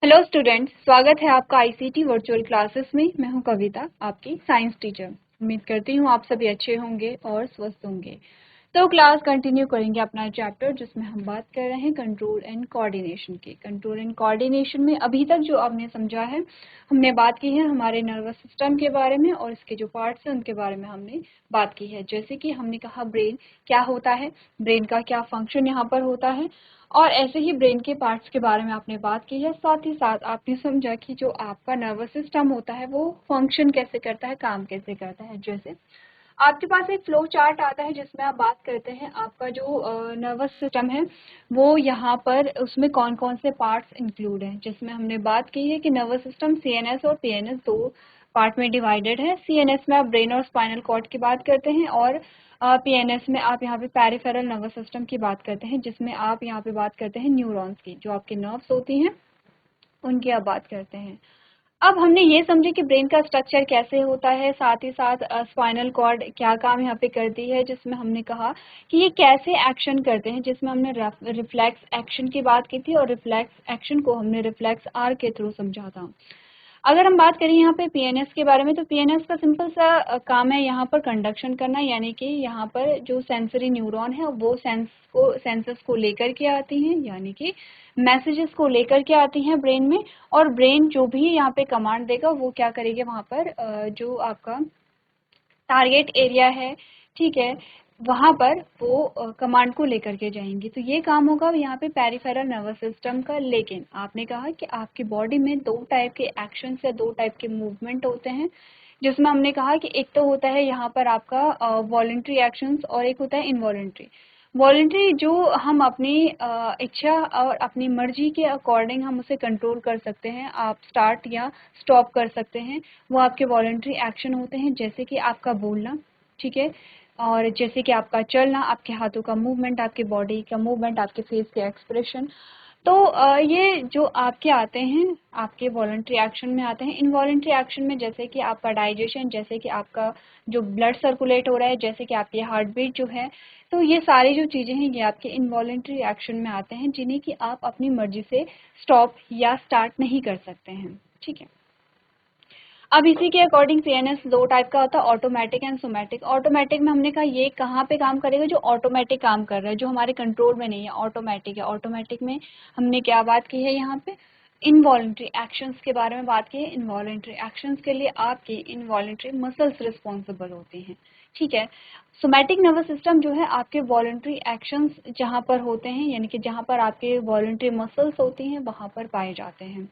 Hello students, स्वागत है आपका आईसीटी वर्चुअल क्लासेस में। मैं हूं कविता, आपकी साइंस टीचर। उम्मीद करती हूं आप सभी अच्छे होंगे और स्वस्थ होंगे। तो क्लास कंटिन्यू करेंगे अपना चैप्टर जिसमें हम बात कर रहे हैं कंट्रोल एंड कोऑर्डिनेशन की। कंट्रोल एंड कोऑर्डिनेशन में अभी तक जो आपने समझा है, हमने बात की है हमारे नर्वस सिस्टम के बारे में और इसके जो पार्ट्स हैं उनके बारे में हमने बात की है। जैसे कि हमने कहा ब्रेन क्या होता है, ब्रेन का क्या फंक्शन यहाँ पर होता है, और ऐसे ही ब्रेन के पार्ट्स के बारे में आपने बात की है। साथ ही साथ आपने समझा कि जो आपका नर्वस सिस्टम होता है वो फंक्शन कैसे करता है, काम कैसे करता है। जैसे आपके पास एक फ्लो चार्ट आता है जिसमें आप बात करते हैं आपका जो नर्वस सिस्टम है वो यहाँ पर उसमें कौन कौन से पार्ट्स इंक्लूड हैं। जिसमें हमने बात की है कि नर्वस सिस्टम सीएनएस और पीएनएस दो पार्ट में डिवाइडेड है। सीएनएस में आप ब्रेन और स्पाइनल कॉर्ड की बात करते हैं और पीएनएस में आप यहाँ पे पेरिफेरल नर्वस सिस्टम की बात करते हैं, जिसमें आप यहाँ पे बात करते हैं न्यूरॉन्स की, जो आपके नर्व्स होती हैं उनकी आप बात करते हैं। अब हमने ये समझे कि ब्रेन का स्ट्रक्चर कैसे होता है, साथ ही साथ स्पाइनल कॉर्ड क्या काम यहाँ पे करती है, जिसमें हमने कहा कि ये कैसे एक्शन करते हैं, जिसमें हमने रिफ्लेक्स एक्शन की बात की थी और रिफ्लेक्स एक्शन को हमने रिफ्लेक्स आर के थ्रू समझा था। अगर हम बात करें यहाँ पे पीएनएस के बारे में, तो पीएनएस का सिंपल सा काम है यहाँ पर कंडक्शन करना, यानी कि यहाँ पर जो सेंसरी न्यूरॉन है वो सेंसस को लेकर के आती हैं, यानी कि मैसेजेस को लेकर के आती हैं ब्रेन में। और ब्रेन जो भी यहाँ पे कमांड देगा वो क्या करेगी, वहाँ पर जो आपका टारगेट एरिया है, ठीक है, वहाँ पर वो कमांड को लेकर के जाएंगी। तो ये काम होगा यहाँ पे पेरिफेरल नर्वस सिस्टम का। लेकिन आपने कहा कि आपकी बॉडी में दो टाइप के एक्शंस या दो टाइप के मूवमेंट होते हैं, जिसमें हमने कहा कि एक तो होता है यहाँ पर आपका वॉलंटरी एक्शंस और एक होता है इनवॉलंटरी। वॉलंटरी जो हम अपनी इच्छा और अपनी मर्जी के अकॉर्डिंग हम उसे कंट्रोल कर सकते हैं, आप स्टार्ट या स्टॉप कर सकते हैं, वो आपके वॉलंटरी एक्शन होते हैं। जैसे कि आपका बोलना, ठीक है, और जैसे कि आपका चलना, आपके हाथों का मूवमेंट, आपके बॉडी का मूवमेंट, आपके फेस के एक्सप्रेशन। तो ये जो आपके आते हैं आपके वॉलंटरी एक्शन में आते हैं। इनवॉलंटरी एक्शन में जैसे कि आपका डाइजेशन, जैसे कि आपका जो ब्लड सर्कुलेट हो रहा है, जैसे कि आपकी हार्ट बीट जो है, तो ये सारी जो चीज़ें हैं ये आपके इनवॉलंटरी एक्शन में आते हैं, जिन्हें कि आप अपनी मर्जी से स्टॉप या स्टार्ट नहीं कर सकते हैं, ठीक है। अब इसी के अकॉर्डिंग पीएनएस दो टाइप का होता है, ऑटोमेटिक एंड सोमैटिक। ऑटोमेटिक में हमने कहा ये कहाँ पे काम करेगा, जो ऑटोमेटिक काम कर रहा है, जो हमारे कंट्रोल में नहीं है, ऑटोमेटिक है। ऑटोमेटिक में हमने क्या बात की है यहाँ पे, इनवॉलंटरी एक्शंस के बारे में बात की है। इनवॉलंटरी एक्शंस के लिए आपकी इनवॉलंटरी मसल्स रिस्पॉन्सिबल होती हैं, ठीक है। सोमैटिक नर्वस सिस्टम जो है आपके वॉलंटरी एक्शंस जहाँ पर होते हैं, यानी कि जहाँ पर आपके वॉलंटरी मसल्स होती हैं वहाँ पर पाए जाते हैं।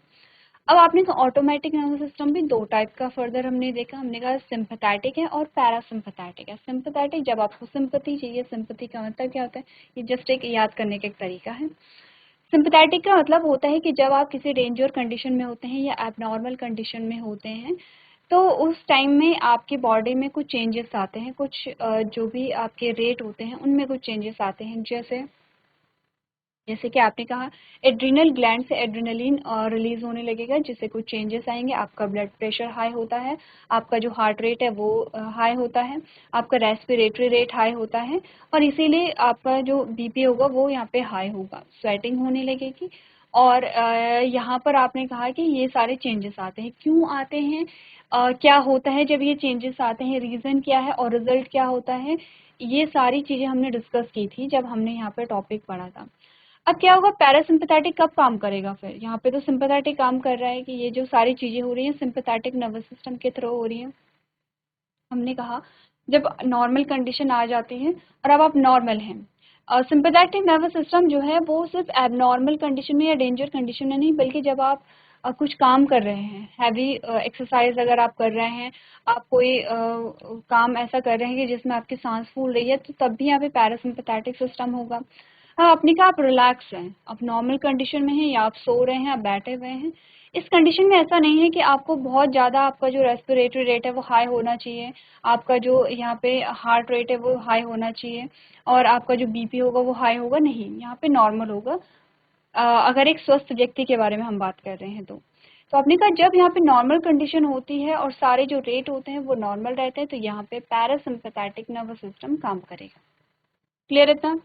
अब आपने कहा ऑटोमेटिक नर्वस सिस्टम भी दो टाइप का फर्दर हमने देखा। हमने कहा सिंपैथेटिक है और पैरासिम्पैथेटिक है। सिंपैथेटिक जब आपको सिंपैथी चाहिए, सिंपैथी का मतलब क्या होता है, ये जस्ट एक याद करने का एक तरीका है। सिंपैथेटिक का मतलब होता है कि जब आप किसी डेंजर कंडीशन में होते हैं या एबनॉर्मल कंडीशन में होते हैं, तो उस टाइम में आपकी बॉडी में कुछ चेंजेस आते हैं, कुछ जो भी आपके रेट होते हैं उनमें कुछ चेंजेस आते हैं। जैसे कि आपने कहा एड्रिनल ग्लैंड से एड्रिनलिन रिलीज होने लगेगा, जिससे कुछ चेंजेस आएंगे। आपका ब्लड प्रेशर हाई होता है, आपका जो हार्ट रेट है वो हाई होता है, आपका रेस्पिरेटरी रेट हाई होता है, और इसीलिए आपका जो बीपी होगा वो यहाँ पे हाई होगा, स्वेटिंग होने लगेगी। और यहाँ पर आपने कहा कि ये सारे चेंजेस आते हैं, क्यों आते हैं, क्या होता है जब ये चेंजेस आते हैं, रीज़न क्या है और रिजल्ट क्या होता है, ये सारी चीज़ें हमने डिस्कस की थी जब हमने यहाँ पे टॉपिक पढ़ा था। अब क्या होगा, पैरासिम्पैथेटिक कब काम करेगा, फिर यहाँ पे तो सिंपैथेटिक काम कर रहा है कि ये जो सारी चीजें हो रही हैं सिंपैथेटिक नर्वस सिस्टम के थ्रू हो रही हैं। हमने कहा जब नॉर्मल कंडीशन आ जाती है और अब आप नॉर्मल हैं, सिंपैथेटिक नर्वस सिस्टम जो है वो सिर्फ एबनॉर्मल कंडीशन में या डेंजर कंडीशन में नहीं, बल्कि जब आप कुछ काम कर रहे हैं, हैवी एक्सरसाइज अगर आप कर रहे हैं, आप कोई काम ऐसा कर रहे हैं कि जिसमें आपकी सांस फूल रही है, तो तब भी यहाँ पे पैरासिम्पैथेटिक सिस्टम होगा। हाँ, आपने कहा आप रिलैक्स हैं, आप नॉर्मल कंडीशन में हैं, या आप सो रहे हैं, आप बैठे हुए हैं, इस कंडीशन में ऐसा नहीं है कि आपको बहुत ज़्यादा आपका जो रेस्पिरेटरी रेट है वो हाई होना चाहिए, आपका जो यहाँ पे हार्ट रेट है वो हाई होना चाहिए, और आपका जो बीपी होगा वो हाई होगा, नहीं, यहाँ पे नॉर्मल होगा। अगर एक स्वस्थ व्यक्ति के बारे में हम बात कर रहे हैं तो आपने कहा जब यहाँ पे नॉर्मल कंडीशन होती है और सारे जो रेट होते हैं वो नॉर्मल रहते हैं, तो यहाँ पे पैरासिम्पैथेटिक नर्वस सिस्टम काम करेगा। क्लियर इतना?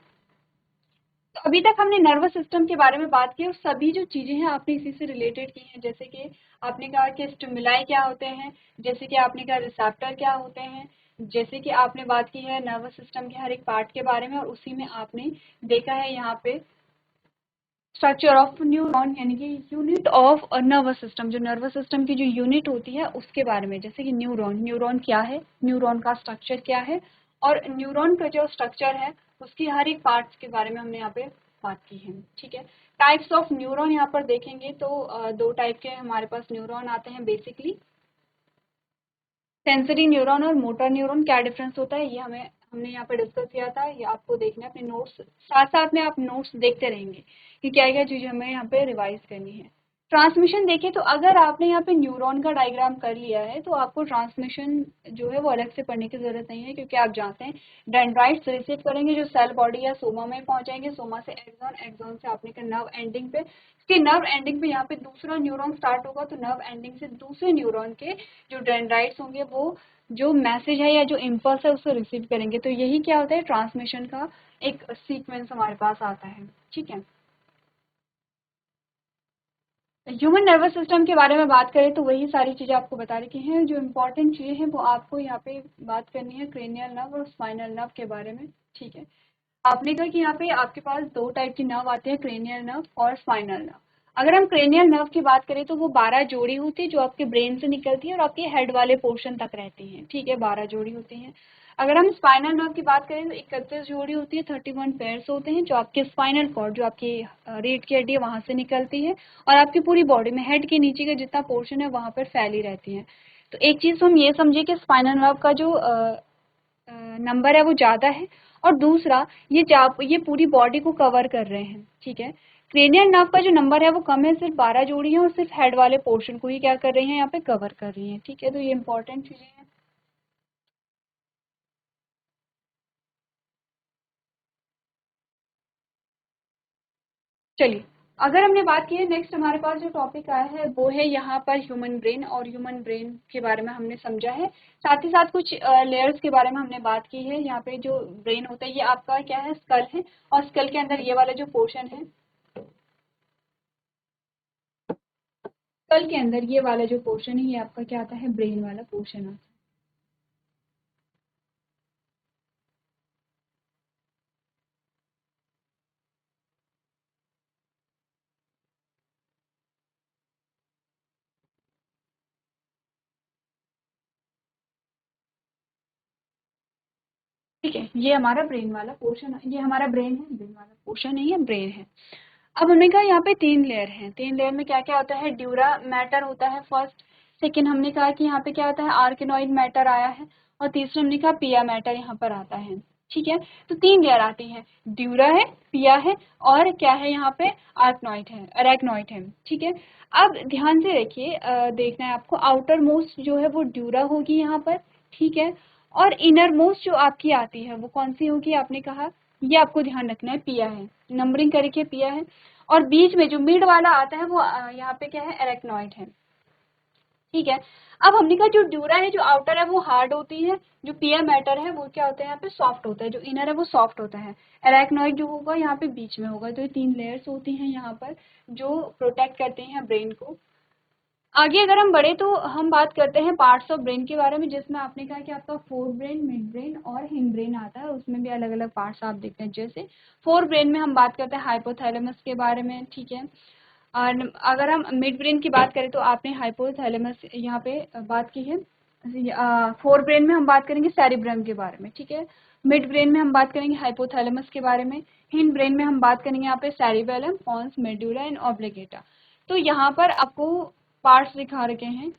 तो अभी तक हमने नर्वस सिस्टम के बारे में बात की और सभी जो चीजें हैं आपने इसी से रिलेटेड की हैं, जैसे कि आपने कहा कि स्टिमुलाई क्या होते हैं, जैसे कि आपने कहा रिसेप्टर क्या होते हैं, जैसे कि आपने बात की है नर्वस सिस्टम के हर एक पार्ट के बारे में, और उसी में आपने देखा है यहाँ पे स्ट्रक्चर ऑफ न्यूरॉन यानी कि यूनिट ऑफ नर्वस सिस्टम, जो नर्वस सिस्टम की जो यूनिट होती है उसके बारे में, जैसे कि न्यूरॉन, न्यूरॉन क्या है, न्यूरॉन का स्ट्रक्चर क्या है, और न्यूरॉन का जो स्ट्रक्चर है उसकी हर एक पार्ट्स के बारे में हमने यहाँ पे बात की है। ठीक है, टाइप्स ऑफ न्यूरॉन यहाँ पर देखेंगे तो दो टाइप के हमारे पास न्यूरॉन आते हैं बेसिकली, सेंसरी न्यूरॉन और मोटर न्यूरॉन। क्या डिफरेंस होता है ये हमने यहाँ पे डिस्कस किया था, ये आपको देखना है अपने नोट्स, साथ साथ में आप नोट्स देखते रहेंगे कि क्या क्या चीजें हमें यहाँ पे रिवाइज करनी है। ट्रांसमिशन देखें तो अगर आपने यहाँ पे न्यूरॉन का डायग्राम कर लिया है तो आपको ट्रांसमिशन जो है वो अलग से पढ़ने की जरूरत नहीं है, क्योंकि आप जानते हैं डेंड्राइट्स रिसीव करेंगे जो सेल बॉडी या सोमा में पहुंचाएंगे, सोमा से एक्सॉन, एक्सॉन से आपने का नर्व एंडिंग पे, इसके नर्व एंडिंग पे यहाँ पे दूसरा न्यूरॉन स्टार्ट होगा, तो नर्व एंडिंग से दूसरे न्यूरॉन के जो डेंड्राइट्स होंगे वो जो मैसेज है या जो इम्पल्स है उसको रिसीव करेंगे। तो यही क्या होता है, ट्रांसमिशन का एक सीक्वेंस हमारे पास आता है। ठीक है, ह्यूमन नर्वस सिस्टम के बारे में बात करें तो वही सारी चीजें आपको बता रखी हैं, जो इम्पोर्टेंट चीजें हैं वो आपको यहाँ पे बात करनी है क्रेनियल नर्व और स्पाइनल नर्व के बारे में। ठीक है, आपने कहा कि यहाँ पे आपके पास दो टाइप की नर्व आते हैं, क्रेनियल नर्व और स्पाइनल नर्व। अगर हम क्रेनियल नर्व की बात करें तो वो 12 जोड़ी होती है जो आपके ब्रेन से निकलती है और आपके हेड वाले पोर्शन तक रहती है। ठीक है, 12 जोड़ी होती है। अगर हम स्पाइनल नर्व की बात करें तो 31 जोड़ी होती है, 31 पेयर्स होते हैं, जो आपके स्पाइनल कॉर्ड, जो आपकी रीढ़ की हड्डी है वहां से निकलती है और आपकी पूरी बॉडी में हेड के नीचे का जितना पोर्शन है वहां पर फैली रहती है। तो एक चीज हम ये समझे कि स्पाइनल नर्व का जो नंबर है वो ज्यादा है, और दूसरा ये पूरी बॉडी को कवर कर रहे हैं। ठीक है, क्रेनियल नर्व का जो नंबर है वो कम है, सिर्फ 12 जोड़ी है और सिर्फ हेड वाले पोर्शन को ही क्या कर रही हैं, यहाँ पे कवर कर रही हैं। ठीक है, तो ये इंपॉर्टेंट चीजें हैं। चलिए, अगर हमने बात की है, नेक्स्ट हमारे पास जो टॉपिक आया है वो है यहाँ पर ह्यूमन ब्रेन, और ह्यूमन ब्रेन के बारे में हमने समझा है, साथ ही साथ कुछ लेयर्स के बारे में हमने बात की है। यहाँ पे जो ब्रेन होता है ये आपका क्या है, स्कल है, और स्कल के अंदर ये वाला जो पोर्शन है, स्कल के अंदर ये वाला जो पोर्शन है ये आपका क्या आता है, ब्रेन वाला पोर्शन आता है। ठीक है, ये हमारा ब्रेन वाला पोर्शन है, ये हमारा ब्रेन है, ब्रेन वाला पोर्शन नहीं है, ब्रेन है। अब हमने कहा यहाँ पे 3 लेयर हैं, 3 लेयर में क्या क्या होता है, ड्यूरा मैटर होता है फर्स्ट, सेकेंड हमने कहा कि यहाँ पे क्या होता है, आर्किनॉइड मैटर आया है, और तीसरा हमने कहा पिया मैटर यहाँ पर आता है। ठीक है, तो 3 लेयर आती हैं, ड्यूरा है, पिया है, और क्या है यहाँ पे, आर्कनॉइड है, अरेक्नॉइड है। ठीक है, अब ध्यान से देखिए, देखना है आपको, आउटर मोस्ट जो है वो ड्यूरा होगी यहाँ पर। ठीक है, और इनर मोस्ट जो आपकी आती है वो कौन सी होगी, आपने कहा ये आपको ध्यान रखना है, पिया है, नंबरिंग करके पिया है, और बीच में जो मिड वाला आता है वो यहाँ पे क्या है, एरेक्नॉइड है। ठीक है, अब हमने कहा जो ड्यूरा है, जो आउटर है वो हार्ड होती है, जो पिया मैटर है वो क्या होता है, यहाँ पे सॉफ्ट होता है, जो इनर है वो सॉफ्ट होता है, एरेक्नॉइड जो होगा यहाँ पे बीच में होगा। तो ये 3 लेयर्स होती हैं यहाँ पर जो प्रोटेक्ट करते हैं ब्रेन को। आगे अगर हम बढ़े तो हम बात करते हैं पार्ट्स ऑफ ब्रेन के बारे में, जिसमें आपने कहा कि आपका फोर ब्रेन, मिड ब्रेन और हिंड ब्रेन आता है, उसमें भी अलग अलग पार्ट्स आप देखते हैं। जैसे फोर ब्रेन में हम बात करते हैं हाइपोथैलेमस के बारे में। ठीक है, और अगर हम मिड ब्रेन की बात करें तो आपने हाइपोथैलेमस यहाँ पे बात की है। फोर ब्रेन में हम बात करेंगे सेरिब्रम के बारे में। ठीक है, मिड ब्रेन में हम बात करेंगे हाइपोथैलेमस के बारे में, हिंड ब्रेन में हम बात करेंगे यहाँ पे सेरिबेलम, पॉन्स, मेडुला एंड ऑब्लिगेटा। तो यहाँ पर आपको पार्ट्स दिखा रखे हैं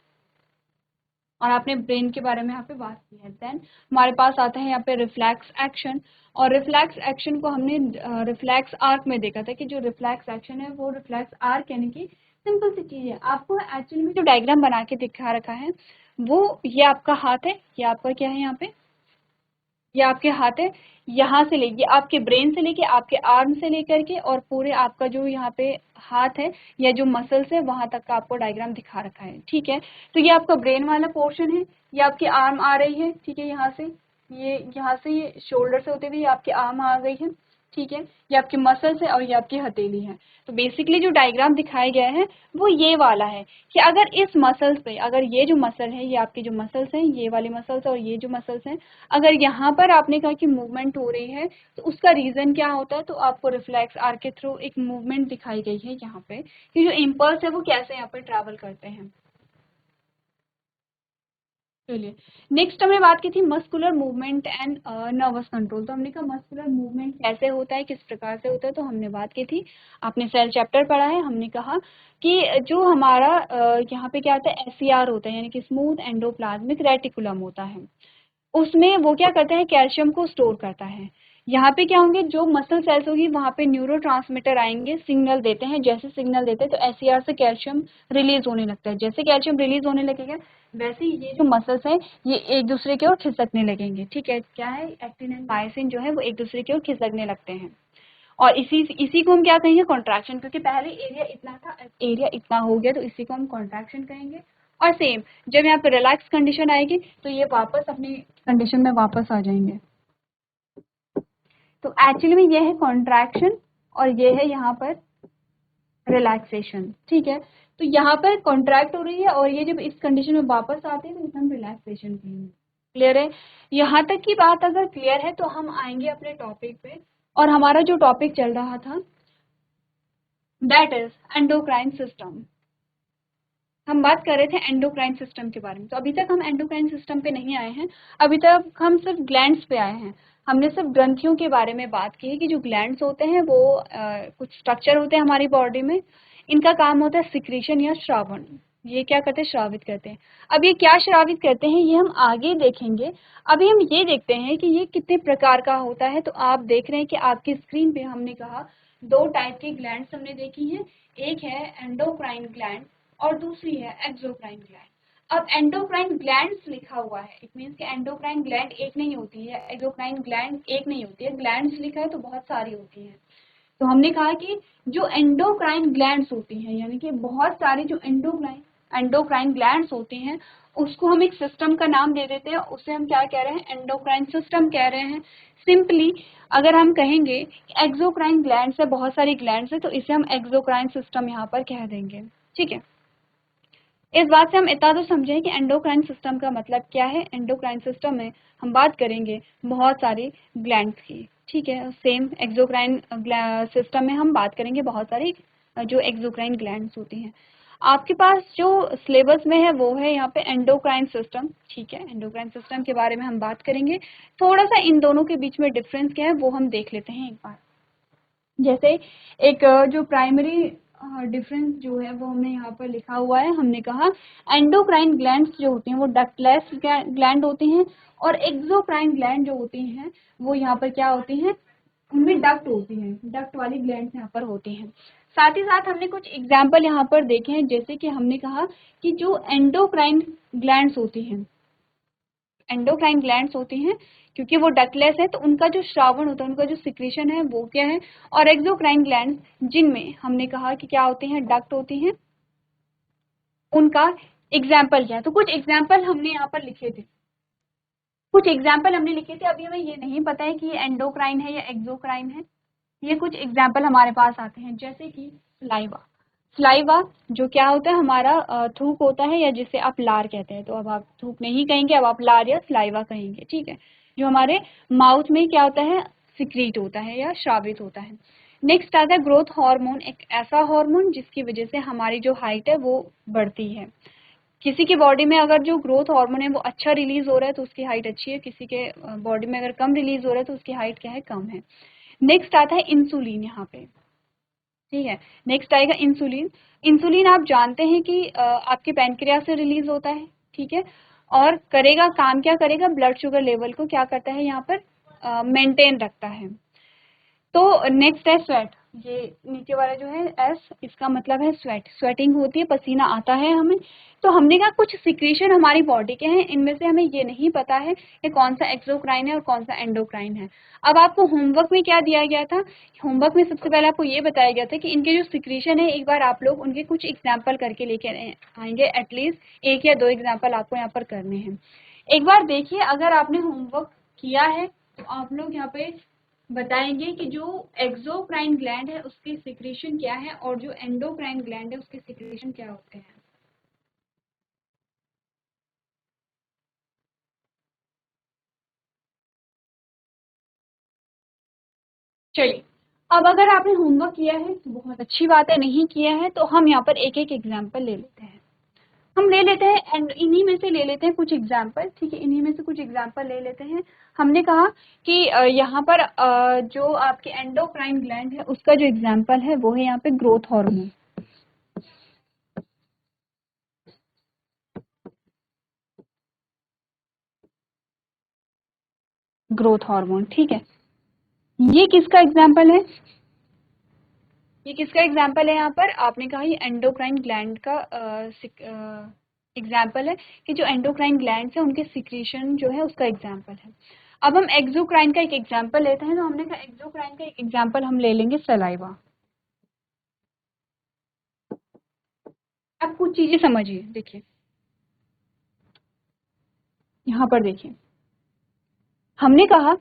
और आपने ब्रेन के बारे में यहाँ पे बात की है। देन हमारे पास आता है यहाँ पे रिफ्लेक्स एक्शन, और रिफ्लेक्स एक्शन को हमने रिफ्लेक्स आर्क में देखा था कि जो रिफ्लेक्स एक्शन है वो रिफ्लेक्स आर्क यानी कि सिंपल सी चीज है, आपको एक्चुअली में जो डायग्राम बना के दिखा रखा है वो, ये आपका हाथ है, ये आपका क्या है यहाँ पे, ये आपके हाथ है, यहाँ से लेके आपके ब्रेन से लेके आपके आर्म से लेकर के और पूरे आपका जो यहाँ पे हाथ है या जो मसल्स है वहां तक का आपको डायग्राम दिखा रखा है। ठीक है, तो ये आपका ब्रेन वाला पोर्शन है, ये आपकी आर्म आ रही है। ठीक है, यहाँ से ये शोल्डर से होते हुए आपकी आर्म आ गई है। ठीक है, ये आपके मसल्स है और ये आपकी हथेली है। तो बेसिकली जो डायग्राम दिखाया गया है वो ये वाला है कि अगर इस मसल्स पे, अगर ये जो मसल है, ये आपके जो मसल्स हैं, ये वाले मसल्स और ये जो मसल्स हैं, अगर यहाँ पर आपने कहा कि मूवमेंट हो रही है तो उसका रीजन क्या होता है, तो आपको रिफ्लेक्स आर्क के थ्रू एक मूवमेंट दिखाई गई है यहाँ पे कि जो इम्पल्स है वो कैसे यहाँ पे ट्रैवल करते हैं। चलिए, नेक्स्ट हमने बात की थी muscular movement and nervous control. तो हमने कहा मस्कुलर मूवमेंट कैसे होता है, किस प्रकार से होता है, तो हमने बात की थी, आपने सेल चैप्टर पढ़ा है। हमने कहा कि जो हमारा यहाँ पे क्या होता है, एससीआर होता है, यानी कि स्मूथ एंडोप्लाज्मिक रेटिकुलम होता है। उसमें वो क्या करते हैं, कैल्शियम को स्टोर करता है। यहाँ पे क्या होंगे, जो मसल सेल्स होगी वहाँ पे न्यूरोट्रांसमीटर आएंगे, सिग्नल देते हैं, जैसे सिग्नल देते हैं तो एससीआर से कैल्शियम रिलीज होने लगता है। जैसे कैल्शियम रिलीज होने लगेगा वैसे ही ये जो मसल्स हैं ये एक दूसरे की ओर खिसकने लगेंगे। ठीक है, क्या है, एक्टिन एंड मायोसिन जो है वो एक दूसरे की ओर खिसकने लगते हैं। और इसी को हम क्या कहेंगे, कॉन्ट्रैक्शन, क्योंकि पहले एरिया इतना था, एरिया इतना हो गया, तो इसी को हम कॉन्ट्रैक्शन कहेंगे। और सेम जब यहाँ पे रिलैक्स कंडीशन आएगी तो ये वापस अपनी कंडीशन में वापस आ जाएंगे। तो एक्चुअली में ये है कॉन्ट्रैक्शन और ये है यहाँ पर रिलैक्सेशन। ठीक है, तो यहाँ पर कॉन्ट्रैक्ट हो रही है और ये जब इस कंडीशन में वापस आते हैं तो इसे हम रिलैक्सेशन कहेंगे। क्लियर है, यहाँ तक की बात अगर क्लियर है तो हम आएंगे अपने टॉपिक पे। और हमारा जो टॉपिक चल रहा था दैट इज एंडोक्राइन सिस्टम। हम बात कर रहे थे एंडोक्राइन सिस्टम के बारे में। तो अभी तक हम एंडोक्राइन सिस्टम पे नहीं आए हैं, अभी तक हम सिर्फ ग्लैंड्स पे आए हैं। हमने सिर्फ ग्रंथियों के बारे में बात की है कि जो ग्लैंड्स होते हैं वो कुछ स्ट्रक्चर होते हैं हमारी बॉडी में, इनका काम होता है सिक्रीशन या श्रावण। ये क्या करते हैं, श्रावित करते हैं। अब ये क्या श्रावित करते हैं ये हम आगे देखेंगे। अभी हम ये देखते हैं कि ये कितने प्रकार का होता है। तो आप देख रहे हैं कि आपकी स्क्रीन पे हमने कहा दो टाइप की ग्लैंड्स हमने देखी हैं, एक है एंडोक्राइन ग्लैंड और दूसरी है एक्सोक्राइन ग्लैंड। अब एंडोक्राइन ग्लैंड्स लिखा हुआ है, इट मींस कि एंडोक्राइन ग्लैंड एक नहीं होती है, एक्सोक्राइन ग्लैंड एक नहीं होती है, ग्लैंड्स लिखा है तो बहुत सारी होती हैं। तो हमने कहा कि जो एंडोक्राइन ग्लैंड्स होती हैं, यानी कि बहुत सारी जो एंडोक्राइन ग्लैंड्स होती हैं, उसको हम एक सिस्टम का नाम दे देते हैं, उसे हम क्या कह रहे हैं, एंडोक्राइन सिस्टम कह रहे हैं। सिंपली अगर हम कहेंगे एक्सोक्राइन ग्लैंड्स है, बहुत सारी ग्लैंड्स है, तो इसे हम एक्सोक्राइन सिस्टम यहाँ पर कह देंगे। ठीक है, इस बात से हम इतना तो समझें कि एंडोक्राइन सिस्टम का मतलब क्या है। एंडोक्राइन सिस्टम में हम बात करेंगे बहुत सारी ग्लैंड्स की। ठीक है, सेम एक्सोक्राइन सिस्टम में हम बात करेंगे बहुत सारी जो एक्सोक्राइन ग्लैंड्स होती हैं। आपके पास जो सिलेबस में है वो है यहाँ पे एंडोक्राइन सिस्टम। ठीक है, एंडोक्राइन सिस्टम के बारे में हम बात करेंगे। थोड़ा सा इन दोनों के बीच में डिफरेंस क्या है वो हम देख लेते हैं एक बार। जैसे एक जो प्राइमरी डिफरेंस जो है वो हमने यहाँ पर लिखा हुआ है। हमने कहा एंडोक्राइन ग्लैंड्स जो होती हैं वो डक्टलेस ग्लैंड होती हैं और एक्सोक्राइन ग्लैंड जो होती हैं वो यहाँ पर क्या होती हैं, उनमें डक्ट होती हैं, डक्ट वाली ग्लैंड्स यहाँ पर होती हैं। साथ ही साथ हमने कुछ एग्जाम्पल यहाँ पर देखे हैं, जैसे कि हमने कहा कि जो एंडोक्राइन ग्लैंड्स होती हैं, एंडोक्राइन ग्लैंड्स होती हैं क्योंकि वो डकलेस है तो उनका जो श्रावण होता है, उनका जो सिक्रीशन है वो क्या है। और एक्सोक्राइन ग्लैंड्स जिनमें हमने कहा कि क्या होती हैं, डक्ट होती हैं, उनका एग्जाम्पल क्या है। तो कुछ एग्जाम्पल हमने यहाँ पर लिखे थे, कुछ एग्जाम्पल हमने लिखे थे। अभी हमें ये नहीं पता है कि ये एंडोक्राइन है या एक्सोक्राइन है। ये कुछ एग्जाम्पल हमारे पास आते हैं, जैसे कि सलाइवा। सलाइवा जो क्या होता है, हमारा थूक होता है, या जिसे आप लार कहते हैं। तो अब आप थूक नहीं कहेंगे, अब आप लार या सलाइवा कहेंगे। ठीक है, जो हमारे माउथ में क्या होता है, सिक्रीट होता है या श्रावित होता है। नेक्स्ट आता है ग्रोथ हार्मोन, एक ऐसा हार्मोन जिसकी वजह से हमारी जो हाइट है वो बढ़ती है। किसी की बॉडी में अगर जो ग्रोथ हार्मोन है वो अच्छा रिलीज हो रहा है तो उसकी हाइट अच्छी है, किसी के बॉडी में अगर कम रिलीज हो रहा है तो उसकी हाइट क्या है, कम है। नेक्स्ट आता है इंसुलिन यहाँ पे। ठीक है, नेक्स्ट आएगा इंसुलिन। इंसुलिन आप जानते हैं कि आपके पैनक्रियास से रिलीज होता है। ठीक है, और करेगा काम, क्या करेगा, ब्लड शुगर लेवल को क्या करता है, यहाँ पर मेंटेन रखता है। तो नेक्स्ट है स्वेट, ये नीचे वाला जो है एस, इसका मतलब है स्वेट, स्वेटिंग होती है, पसीना आता है हमें। तो हमने कहा कुछ सिक्रीशन हमारी बॉडी के हैं, इनमें से हमें ये नहीं पता है कि कौन सा एक्सोक्राइन है और कौन सा एंडोक्राइन है। अब आपको होमवर्क में क्या दिया गया था, होमवर्क में सबसे पहले आपको ये बताया गया था कि इनके जो सिक्रीशन है एक बार आप लोग उनके कुछ एग्जाम्पल करके लेके आएंगे, एटलीस्ट एक या दो एग्जाम्पल आपको यहाँ पर करने हैं। एक बार देखिए, अगर आपने होमवर्क किया है तो आप लोग यहाँ पे बताएंगे कि जो एक्सोक्राइन ग्लैंड है उसके सिक्रीशन क्या है और जो एंडोक्राइन ग्लैंड है उसके सिक्रीशन क्या होते हैं। चलिए, अब अगर आपने होमवर्क किया है तो बहुत अच्छी बात है, नहीं किया है तो हम यहाँ पर एक एक एग्जाम्पल ले लेते हैं। हम ले लेते हैं एंड इन्हीं में से ले लेते हैं कुछ एग्जाम्पल, ठीक है, इन्हीं में से कुछ एग्जाम्पल ले लेते हैं। हमने कहा कि यहाँ पर जो आपके एंडोक्राइन ग्लैंड है उसका जो एग्जाम्पल है वो है यहाँ पे ग्रोथ हार्मोन। ग्रोथ हार्मोन, ठीक है। ये किसका एग्जाम्पल है, ये किसका एग्जाम्पल है, यहाँ पर आपने कहा ये एंडोक्राइन ग्लैंड का एग्जाम्पल है कि जो एंडोक्राइन ग्लैंड है उनके सिक्रीशन जो है उसका एग्जाम्पल है। अब हम एक्सोक्राइन का एक एग्जाम्पल लेते हैं, तो हमने कहा एक्सोक्राइन का एक एग्जाम्पल हम ले लेंगे सलाइवा। अब कुछ चीजें समझिए, देखिए यहाँ पर देखिए, हमने कहा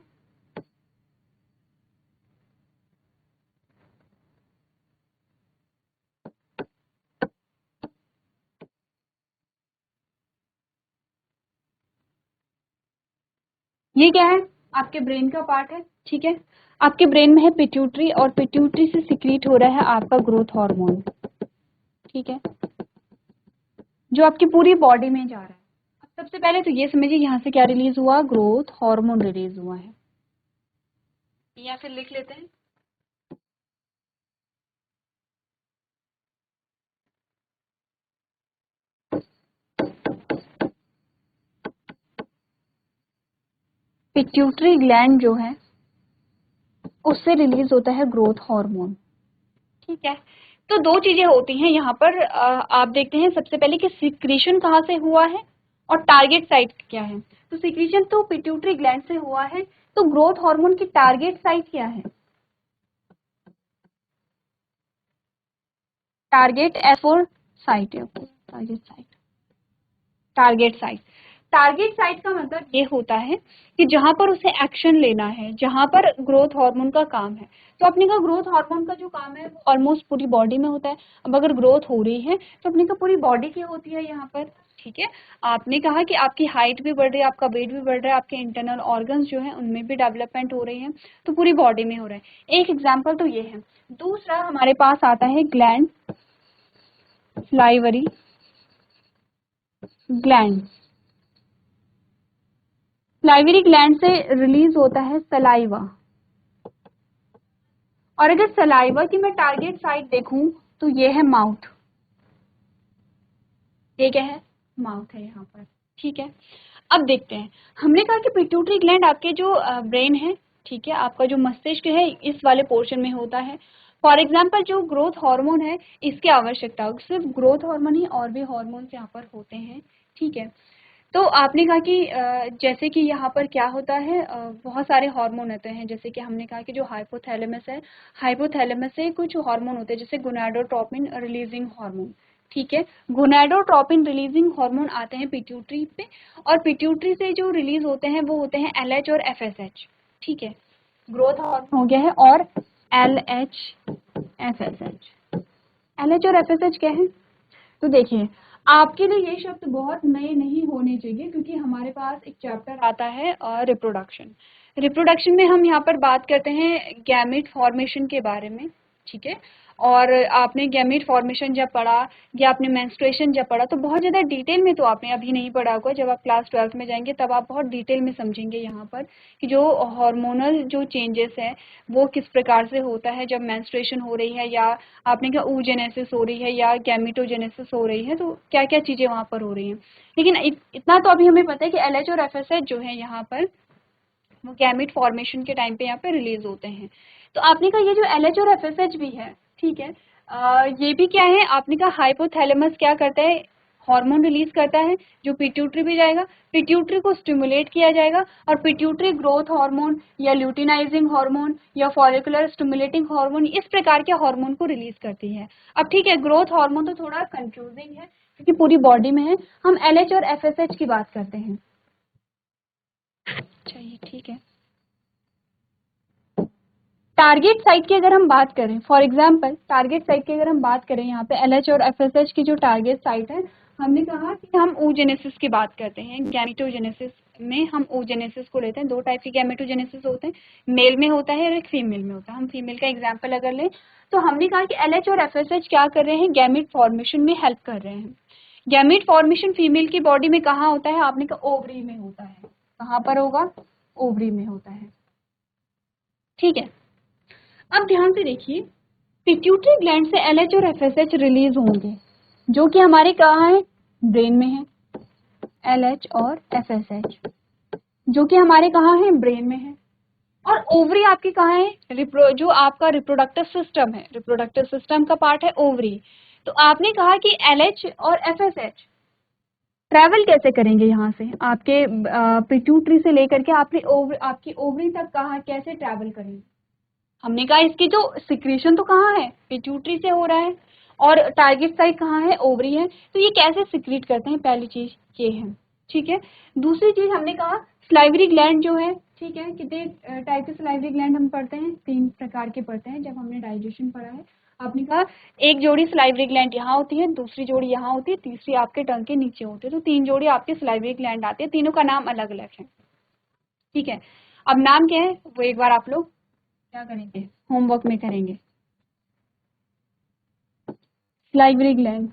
ये क्या है, आपके ब्रेन का पार्ट है, ठीक है। आपके ब्रेन में है पिट्यूटरी और पिट्यूटरी से सिक्रीट हो रहा है आपका ग्रोथ हार्मोन, ठीक है, जो आपकी पूरी बॉडी में जा रहा है। अब सबसे पहले तो ये समझिए यहाँ से क्या रिलीज हुआ, ग्रोथ हार्मोन रिलीज हुआ है, या फिर लिख लेते हैं पिट्यूटरी ग्लैंड जो है उससे रिलीज होता है ग्रोथ हार्मोन, ठीक है। तो दो चीजें होती हैं यहाँ पर, आप देखते हैं सबसे पहले कि सिक्रीशन कहाँ से हुआ है और टारगेट साइट क्या है। तो सिक्रीशन तो पिट्यूटरी ग्लैंड से हुआ है, तो ग्रोथ हार्मोन की टारगेट साइट क्या है, टारगेट एफोर साइट है, target site, target site. Target site का मतलब ये होता है कि जहां पर उसे एक्शन लेना है, जहां पर ग्रोथ हार्मोन का काम है। तो अपने का ग्रोथ हार्मोन का जो काम है वो ऑलमोस्ट पूरी बॉडी में होता है। अब अगर ग्रोथ हो रही है तो अपने का पूरी बॉडी की होती है यहाँ पर, ठीक है। आपने कहा कि आपकी हाइट भी बढ़ रही है, आपका वेट भी बढ़ रहा है, आपके इंटरनल ऑर्गन्स जो है उनमें भी डेवलपमेंट हो रही है, तो पूरी बॉडी में हो रहा है। एक एग्जाम्पल तो ये है। दूसरा हमारे पास आता है gland, salivary gland. Salivary gland से रिलीज होता है सलाइवा, और अगर सलाइवा की मैं टारगेट साइट देखूं तो ये है माउथ, ये क्या है, माउथ है यहाँ पर, ठीक है। अब देखते हैं, हमने कहा कि पिट्यूटरी ग्लैंड आपके जो ब्रेन है, ठीक है, आपका जो मस्तिष्क है इस वाले पोर्शन में होता है। फॉर एग्जाम्पल जो ग्रोथ हार्मोन है इसकी आवश्यकता, सिर्फ ग्रोथ हार्मोन ही, और भी हार्मोन्स यहाँ पर होते हैं, ठीक है। तो आपने कहा कि जैसे कि यहाँ पर क्या होता है, बहुत सारे हार्मोन होते हैं, जैसे कि हमने कहा कि जो हाइपोथैलेमस है, हाइपोथैलेमस से कुछ हार्मोन होते हैं जैसे गोनाडोट्रोपिन रिलीजिंग हार्मोन, ठीक है। गोनाडोट्रोपिन रिलीजिंग हार्मोन आते हैं पिट्यूटरी पे, और पिट्यूटरी से जो रिलीज होते हैं वो होते हैं LH और FSH, ठीक है। ग्रोथ हार्मोन हो गया है, और LH FSH, LH और FSH क्या है, तो देखिए आपके लिए ये शब्द बहुत नए नहीं होने चाहिए, क्योंकि हमारे पास एक चैप्टर आता है रिप्रोडक्शन। रिप्रोडक्शन में हम यहाँ पर बात करते हैं गैमेट फॉर्मेशन के बारे में, ठीक है। और आपने गैमेट फॉर्मेशन जब पढ़ा या आपने मेंस्ट्रुएशन जब पढ़ा तो बहुत ज़्यादा डिटेल में तो आपने अभी नहीं पढ़ा होगा। जब आप क्लास 12th में जाएंगे तब आप बहुत डिटेल में समझेंगे यहाँ पर कि जो हार्मोनल जो चेंजेस है वो किस प्रकार से होता है जब मेंस्ट्रुएशन हो रही है, या आपने कहा oogenesis हो रही है या गैमेटोजेनेसिस हो रही है, तो क्या क्या चीज़ें वहाँ पर हो रही हैं। लेकिन इतना तो अभी हमें पता है कि LH और FSH जो है यहाँ पर वो गैमेट फॉर्मेशन के टाइम पे यहाँ पे रिलीज होते हैं। तो आपने कहा ये जो LH और FSH भी है, ठीक है, ये भी क्या है, आपने कहा हाइपोथैलेमस क्या करता है, हार्मोन रिलीज करता है जो पिट्यूटरी भी जाएगा, पिट्यूटरी को स्टिमुलेट किया जाएगा, और पिट्यूटरी ग्रोथ हार्मोन या ल्यूटिनाइजिंग हार्मोन या फॉलिकुलर स्टिमुलेटिंग हार्मोन इस प्रकार के हार्मोन को रिलीज करती है। अब ठीक है, ग्रोथ हार्मोन तो थोड़ा कंफ्यूजिंग है क्योंकि पूरी बॉडी में है, हम LH और FSH की बात करते हैं, चाहिए, ठीक है। टारगेट साइट की अगर हम बात करें, फॉर एग्जांपल टारगेट साइट की अगर हम बात करें, यहाँ पे LH और FSH की जो टारगेट साइट है, हमने कहा कि हम oogenesis की बात करते हैं। गैमेटोजेनेसिस में हम oogenesis को लेते हैं। दो टाइप के गैमेटोजेनेसिस होते हैं, मेल में होता है और एक फीमेल में होता है। हम फीमेल का एग्जाम्पल अगर लें तो हमने कहा कि LH और FSH क्या कर रहे हैं, गैमेट फॉर्मेशन में हेल्प कर रहे हैं। गैमेट फॉर्मेशन फीमेल की बॉडी में कहाँ होता है, आपने कहा ओवरी में होता है। कहाँ पर होगा, ओवरी में होता है। ठीक है, अब ध्यान से देखिए, पिट्यूटरी ग्लैंड से LH और FSH रिलीज होंगे, जो कि हमारे कहाँ है, ब्रेन में है। LH और FSH जो कि हमारे कहाँ है, ब्रेन में है। और ओवरी आपकी कहाँ है, जो आपका रिप्रोडक्टिव सिस्टम है, रिप्रोडक्टिव सिस्टम का पार्ट है ओवरी। तो आपने कहा कि LH और FSH ट्रैवल कैसे करेंगे, यहाँ से आपके पिट्यूटरी से लेकर के आपकी ओवरी तक कहाँ कैसे ट्रैवल करेंगे। हमने कहा इसकी जो सिक्रीशन तो कहाँ है, पिट्यूटरी से हो रहा है, और टारगेट साइट कहाँ है, ओवरी है। तो ये कैसे सिक्रीट करते हैं, पहली चीज ये है। ठीक है, दूसरी चीज हमने कहा सलाइवरी ग्लैंड जो है, ठीक है, कितने टाइप के सलाइवरी ग्लैंड हम पढ़ते हैं, 3 प्रकार के पढ़ते हैं जब हमने डाइजेशन पढ़ा है। आपने कहा एक जोड़ी सलाइवरी ग्लैंड यहाँ होती है, दूसरी जोड़ी यहाँ होती है, तीसरी आपके टंग के नीचे होती है। तो 3 जोड़ी आपके सलाइवरी ग्लैंड आती है, तीनों का नाम अलग अलग है। ठीक है, अब नाम क्या है वो एक बार आप लोग क्या करेंगे, होमवर्क में करेंगे। सलाइवरी ग्लैंड,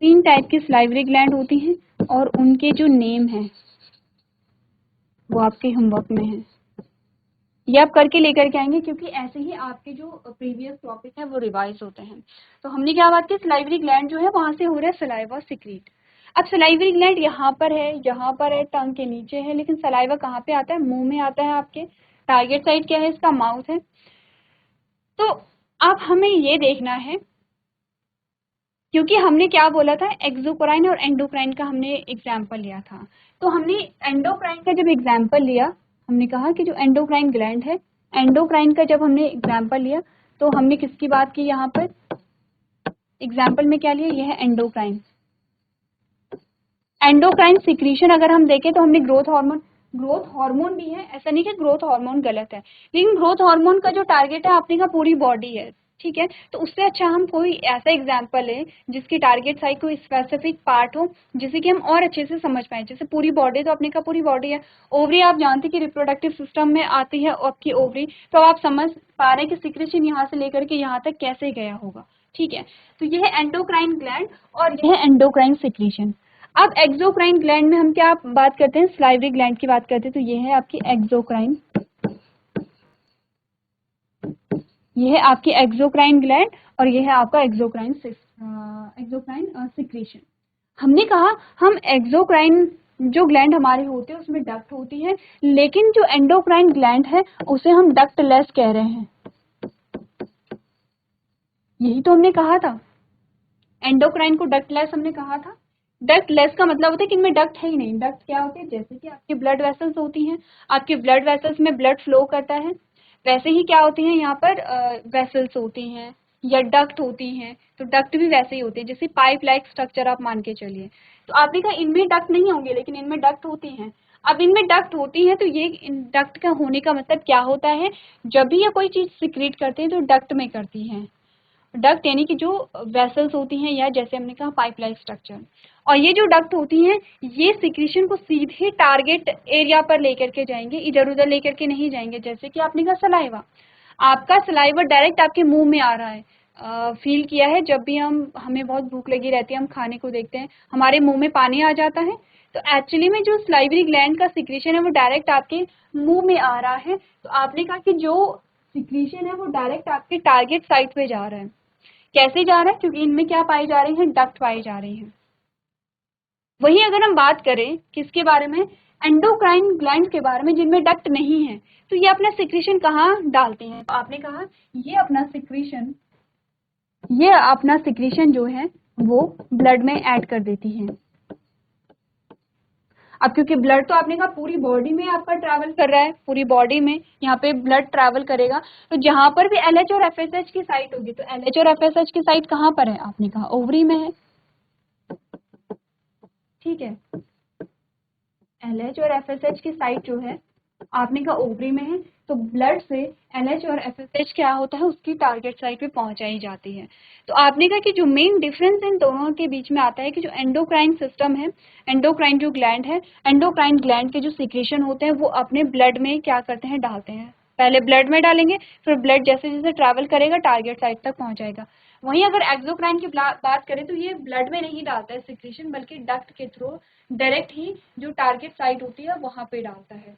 3 टाइप की सलाइवरी ग्लैंड होती हैं और उनके जो नेम है वो आपके होमवर्क में है। ये आप करके लेकर के आएंगे, क्योंकि ऐसे ही आपके जो प्रीवियस टॉपिक है वो रिवाइज होते हैं। तो हमने क्या बात की, सलाइवरी ग्लैंड जो है वहां से हो रहा है सलाइवा सिक्रीट। अब सलाइवरी ग्लैंड यहाँ पर है, टंग के नीचे है, लेकिन सलाइवा कहाँ पे आता है, मुंह में आता है आपके। टारगेट साइट क्या है इसका, माउथ है। तो अब हमें ये देखना है, क्योंकि हमने क्या बोला था, एक्सोक्राइन और एंडोक्राइन का हमने एग्जाम्पल लिया था। तो हमने एंडोक्राइन का जब एग्जाम्पल लिया, हमने कहा कि जो एंडोक्राइन ग्लैंड है, एंडोक्राइन का जब हमने एग्जाम्पल लिया तो हमने किसकी बात की, यहाँ पर एग्जाम्पल में क्या लिया, यह है एंडोक्राइन। एंडोक्राइन सिक्रीशन अगर हम देखें तो हमने ग्रोथ हार्मोन भी है, ऐसा नहीं कि ग्रोथ हार्मोन गलत है, लेकिन ग्रोथ हार्मोन का जो टारगेट है अपनी का पूरी बॉडी है। ठीक है, तो उससे अच्छा हम कोई ऐसा एग्जाम्पल है जिसकी टारगेट साइट कोई स्पेसिफिक पार्ट हो, जिसे कि हम और अच्छे से समझ पाए। जैसे पूरी बॉडी तो अपने का पूरी बॉडी है, ओवरी आप जानते हैं कि रिप्रोडक्टिव सिस्टम में आती है आपकी ओवरी, तो आप समझ पा रहे हैं कि सिक्रेशन यहाँ से लेकर के यहाँ तक कैसे गया होगा। ठीक है, तो यह है एंडोक्राइन ग्लैंड और यह है एंडोक्राइन सिक्रीशन। अब एक्सोक्राइन ग्लैंड में हम क्या बात करते हैं, सलाइवरी ग्लैंड की बात करते हैं। तो ये है आपकी एक्सोक्राइन, ये है आपकी एक्सोक्राइन ग्लैंड और ये है आपका एक्सोक्राइन सिक्रीशन। हमने कहा हम एक्सोक्राइन जो ग्लैंड हमारे होते हैं उसमें डक्ट होती है, लेकिन जो एंडोक्राइन ग्लैंड है उसे हम डक्टलेस कह रहे हैं। यही तो हमने कहा था, एंडोक्राइन को डक्टलेस हमने कहा था। डक्टलेस का मतलब होता है कि इनमें डक्ट है ही नहीं। डक्ट क्या होती है, जैसे कि आपकी ब्लड वेसल्स होती हैं, आपके ब्लड वेसल्स में ब्लड फ्लो करता है, वैसे ही क्या होती हैं यहाँ पर वेसल्स होती हैं या डक्ट होती हैं। तो डक्ट भी वैसे ही होते हैं, जैसे पाइप लाइक स्ट्रक्चर आप मान के चलिए। तो आपने कहा इनमें डक्ट नहीं होंगे, लेकिन इनमें डक्ट होती हैं। अब इनमें डक्ट होती है तो ये डक्ट का होने का मतलब क्या होता है, जब भी ये कोई चीज सिक्रीट करते हैं तो डक्ट में करती है। डक्ट यानी कि जो वेसल्स होती हैं, या जैसे हमने कहा पाइप लाइक स्ट्रक्चर। और ये जो डक्ट होती हैं ये सिक्रीशन को सीधे टारगेट एरिया पर लेकर के जाएंगे, इधर उधर लेकर के नहीं जाएंगे। जैसे कि आपने कहा सलाइवा, आपका सलाइवा डायरेक्ट आपके मुंह में आ रहा है। फील किया है, जब भी हमें बहुत भूख लगी रहती है, हम खाने को देखते हैं, हमारे मुंह में पानी आ जाता है। तो एक्चुअली में जो सलाइवरी ग्लैंड का सिक्रीशन है वो डायरेक्ट आपके मुंह में आ रहा है। तो आपने कहा कि जो सिक्रीशन है वो डायरेक्ट आपके टारगेट साइट पे जा रहा है। कैसे जा रहा है, क्योंकि इनमें क्या पाई जा रही है, डक्ट पाई जा रही है। वही अगर हम बात करें किसके बारे में, एंडोक्राइन ग्लैंड के बारे में, जिनमें डक्ट नहीं है, तो ये अपना सिक्रीशन कहाँ डालते हैं। तो आपने कहा ये अपना सिक्रीशन जो है वो ब्लड में ऐड कर देती है। अब क्योंकि ब्लड तो आपने कहा पूरी बॉडी में आपका ट्रैवल कर रहा है, पूरी बॉडी में यहाँ पे ब्लड ट्रैवल करेगा, तो जहां पर भी LH और FSH की साइट होगी, तो LH और FSH की साइट कहाँ पर है, आपने कहा ओवरी में है। ठीक है, LH और FSH की साइट जो है आपने कहा ओवरी में है। तो ब्लड से NH और FSH क्या होता है, उसकी टारगेट साइट पे पहुंचाई जाती है। तो आपने कहा कि जो मेन डिफरेंस इन दोनों के बीच में आता है कि जो एंडोक्राइन सिस्टम है, एंडोक्राइन जो ग्लैंड है, एंडोक्राइन ग्लैंड के जो सिक्रेशन होते हैं वो अपने ब्लड में क्या करते हैं, डालते हैं। पहले ब्लड में डालेंगे, फिर ब्लड जैसे जैसे ट्रैवल करेगा टारगेट साइट तक पहुंचाएगा। वहीं अगर एक्सोक्राइन की बात करें तो ये ब्लड में नहीं डालता है सिक्रेशन, बल्कि डक्ट के थ्रू डायरेक्ट ही जो टारगेट साइट होती है वहां पे डालता है।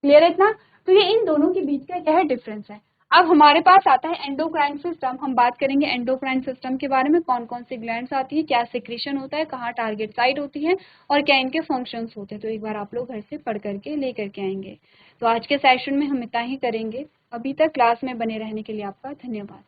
क्लियर है इतना? तो ये इन दोनों के बीच का क्या है, डिफरेंस है। अब हमारे पास आता है एंडोक्राइन सिस्टम। हम बात करेंगे एंडोक्राइन सिस्टम के बारे में, कौन कौन सी ग्लैंड्स आती है, क्या सिक्रेशन होता है, कहाँ टारगेट साइट होती है और क्या इनके फंक्शंस होते हैं। तो एक बार आप लोग घर से पढ़ करके ले करके आएंगे। तो आज के सेशन में हम इतना ही करेंगे। अभी तक क्लास में बने रहने के लिए आपका धन्यवाद।